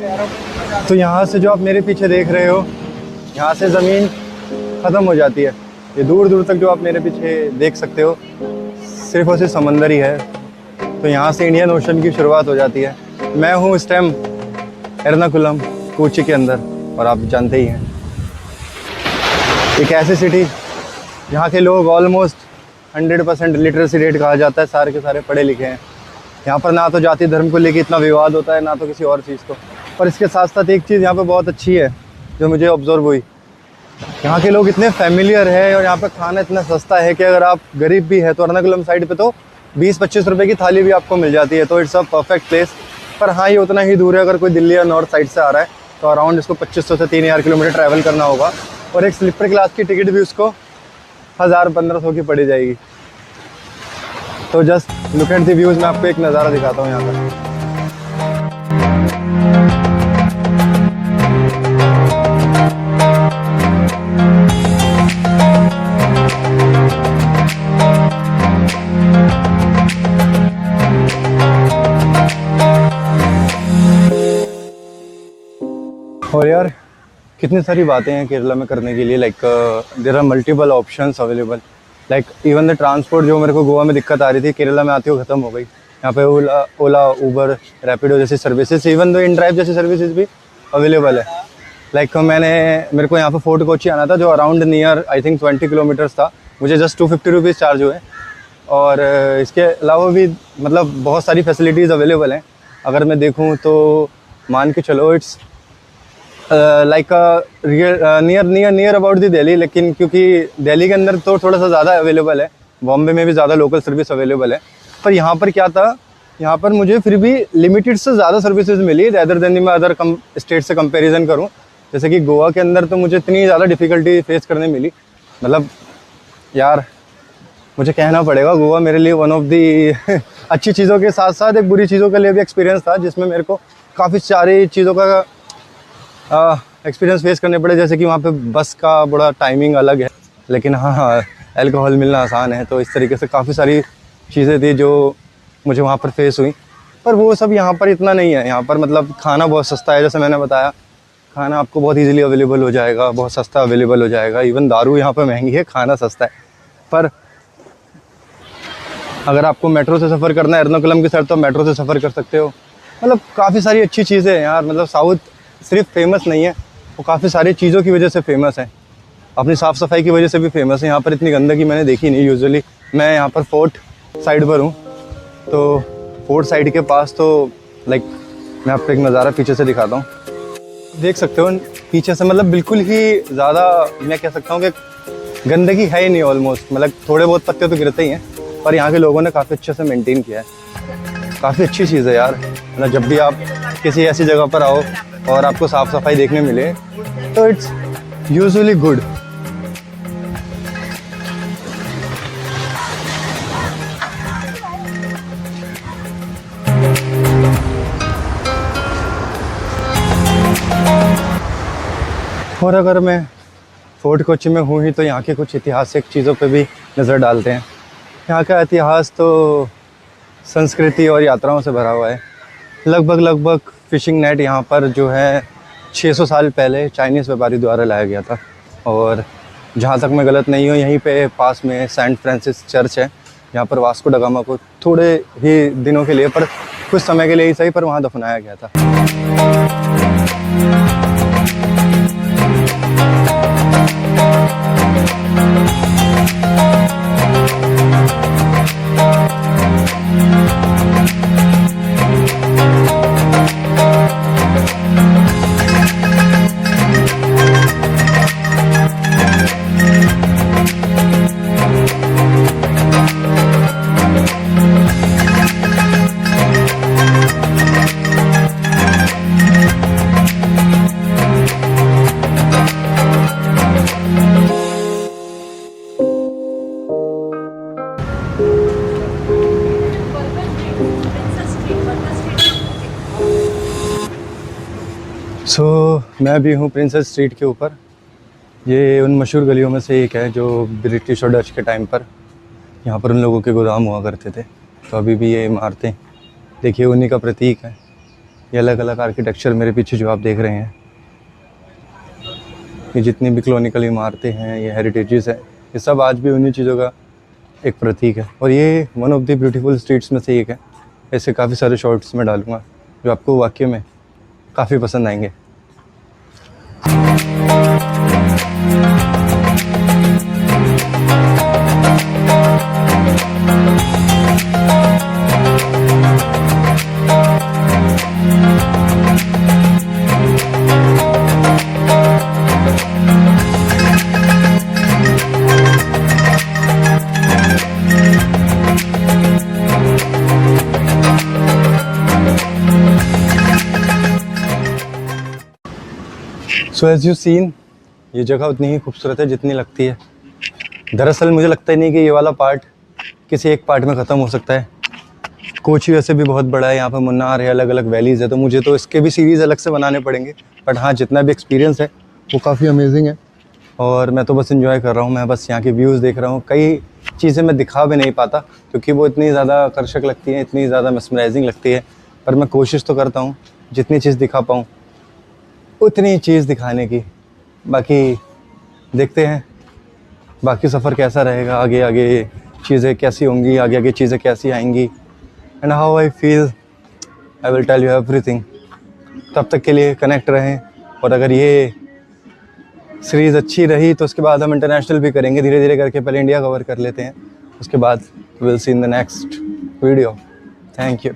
तो यहाँ से जो आप मेरे पीछे देख रहे हो, यहाँ से ज़मीन ख़त्म हो जाती है। ये दूर दूर तक जो आप मेरे पीछे देख सकते हो सिर्फ और सिर्फ समंदर ही है। तो यहाँ से इंडियन ओशन की शुरुआत हो जाती है। मैं हूँ इस टाइम एर्नाकुलम कोची के अंदर, और आप जानते ही हैं एक ऐसी सिटी यहाँ के लोग ऑलमोस्ट 100% लिटरेसी रेट कहा जाता है, सारे के सारे पढ़े लिखे हैं। यहाँ पर ना तो जाति धर्म को लेकर इतना विवाद होता है, ना तो किसी और चीज़ को। पर इसके साथ साथ एक चीज़ यहाँ पे बहुत अच्छी है जो मुझे ऑब्जर्व हुई, यहाँ के लोग इतने फैमिलियर है और यहाँ पे खाना इतना सस्ता है कि अगर आप गरीब भी है तो एर्नाकुलम साइड पे तो 20-25 रुपए की थाली भी आपको मिल जाती है। तो इट्स अ परफेक्ट प्लेस। पर हाँ, ये उतना ही दूर है। अगर कोई दिल्ली या नॉर्थ साइड से आ रहा है तो अराउंड इसको 2500 से 3000 किलोमीटर ट्रैवल करना होगा, और एक स्लीपर क्लास की टिकट भी उसको 1000-1500 की पड़ी जाएगी। तो just look at the views. मैं आपको एक नज़ारा दिखाता हूँ यहाँ पर। और यार कितनी सारी बातें हैं केरला में करने के लिए। Like there are multiple options available. Like even the transport जो मेरे को गोवा में दिक्कत आ रही थी, केरला में आते हुए ख़त्म हो गई। यहाँ पे ओला, उबर, रैपिडो जैसी services, even though in drive जैसी सर्विसेज भी अवेलेबल है। लाइक मेरे को यहाँ पे फोर्ट कोची आना था जो around near I think 20 kilometres था। मुझे जस्ट 250 रुपीज़ चार्ज हुए। और इसके अलावा भी मतलब बहुत सारी फैसिलिटीज़ अवेलेबल हैं। अगर मैं देखूँ तो मान के चलो it's like near about the Delhi. लेकिन क्योंकि दिल्ली के अंदर तो थोड़ा सा ज़्यादा अवेलेबल है, बॉम्बे में भी ज़्यादा लोकल सर्विस अवेलेबल है। पर यहाँ पर क्या था, यहाँ पर मुझे फिर भी लिमिटेड से ज़्यादा सर्विसेज मिली रैदर देन मैं अदर स्टेट से कंपैरिजन करूँ। जैसे कि गोवा के अंदर तो मुझे इतनी ज़्यादा डिफ़िकल्टी फेस करने मिली। मतलब यार मुझे कहना पड़ेगा, गोवा मेरे लिए वन ऑफ दी अच्छी चीज़ों के साथ साथ एक बुरी चीज़ों के लिए भी एक्सपीरियंस था, जिसमें मेरे को काफ़ी सारी चीज़ों का एक्सपीरियंस फेस करने पड़े। जैसे कि वहाँ पे बस का बड़ा टाइमिंग अलग है, लेकिन हाँ अल्कोहल मिलना आसान है। तो इस तरीके से काफ़ी सारी चीज़ें थी जो मुझे वहाँ पर फेस हुई। पर वो सब यहाँ पर इतना नहीं है। यहाँ पर मतलब खाना बहुत सस्ता है, जैसे मैंने बताया, खाना आपको बहुत इजीली अवेलेबल हो जाएगा, बहुत सस्ता अवेलेबल हो जाएगा। इवन दारू यहाँ पर महंगी है, खाना सस्ता है। पर अगर आपको मेट्रो से सफ़र करना है एर्नाकुलम की साइड तो मेट्रो से सफ़र कर सकते हो। मतलब काफ़ी सारी अच्छी चीज़ें हैं यार। मतलब साउथ सिर्फ फेमस नहीं है, वो काफ़ी सारी चीज़ों की वजह से फेमस है। अपनी साफ़ सफाई की वजह से भी फेमस है। यहाँ पर इतनी गंदगी मैंने देखी नहीं। यूजुअली मैं यहाँ पर फोर्ट साइड पर हूँ, तो फोर्ट साइड के पास तो लाइक मैं आपको एक नज़ारा पीछे से दिखाता हूँ। देख सकते हो पीछे से, मतलब बिल्कुल ही ज़्यादा मैं कह सकता हूँ कि गंदगी है ही नहीं ऑलमोस्ट। मतलब थोड़े बहुत पत्ते तो गिरते ही हैं, पर यहाँ के लोगों ने काफ़ी अच्छे से मेंटेन किया है। काफ़ी अच्छी चीज़ है यार। मतलब जब भी आप किसी ऐसी जगह पर आओ और आपको साफ़ सफाई देखने मिले तो इट्स यूजुअली गुड। और अगर मैं फोर्ट कोची में हूँ ही तो यहाँ के कुछ ऐतिहासिक चीज़ों पे भी नज़र डालते हैं। यहाँ का इतिहास तो संस्कृति और यात्राओं से भरा हुआ है। लगभग फ़िशिंग नेट यहाँ पर जो है 600 साल पहले चाइनीज़ व्यापारी द्वारा लाया गया था। और जहाँ तक मैं गलत नहीं हूँ, यहीं पे पास में सेंट फ्रांसिस चर्च है। यहाँ पर वास्को ड गामा को थोड़े ही दिनों के लिए, पर कुछ समय के लिए ही सही, पर वहाँ दफनाया गया था। मैं भी हूँ प्रिंसेस स्ट्रीट के ऊपर। ये उन मशहूर गलियों में से एक है जो ब्रिटिश और डच के टाइम पर यहाँ पर उन लोगों के गोदाम हुआ करते थे। तो अभी भी ये इमारतें देखिए उन्हीं का प्रतीक है। ये अलग अलग आर्किटेक्चर मेरे पीछे जो आप देख रहे हैं, ये जितनी भी कॉलोनिकल इमारतें हैं, ये हेरिटेजेस हैं, ये सब आज भी उन्हीं चीज़ों का एक प्रतीक है। और ये one of the beautiful streets में से एक है। ऐसे काफ़ी सारे शॉर्ट्स में डालूँगा जो आपको वाकई में काफ़ी पसंद आएंगे। सो एज़ यू सीन, ये जगह उतनी ही खूबसूरत है जितनी लगती है। दरअसल मुझे लगता ही नहीं कि ये वाला पार्ट किसी एक पार्ट में ख़त्म हो सकता है। कोची वैसे भी बहुत बड़ा है, यहाँ पर मुन्नार है, अलग अलग वैलीज़ है, तो मुझे तो इसके भी सीरीज़ अलग से बनाने पड़ेंगे। बट हाँ, जितना भी एक्सपीरियंस है वो काफ़ी अमेजिंग है और मैं तो बस इंजॉय कर रहा हूँ। मैं बस यहाँ के व्यूज़ देख रहा हूँ। कई चीज़ें मैं दिखा भी नहीं पाता क्योंकि वो इतनी ज़्यादा आकर्षक लगती हैं, इतनी ज़्यादा मेस्मराइजिंग लगती है, पर मैं कोशिश तो करता हूँ जितनी चीज़ दिखा पाऊँ उतनी चीज़ दिखाने की। बाकी देखते हैं बाकी सफ़र कैसा रहेगा, आगे आगे चीज़ें कैसी होंगी, आगे आगे चीज़ें कैसी आएंगी, and how I feel I will tell you everything. तब तक के लिए कनेक्ट रहें, और अगर ये सीरीज़ अच्छी रही तो उसके बाद हम इंटरनेशनल भी करेंगे धीरे धीरे करके। पहले इंडिया कवर कर लेते हैं, उसके बाद will see in the next video. Thank you.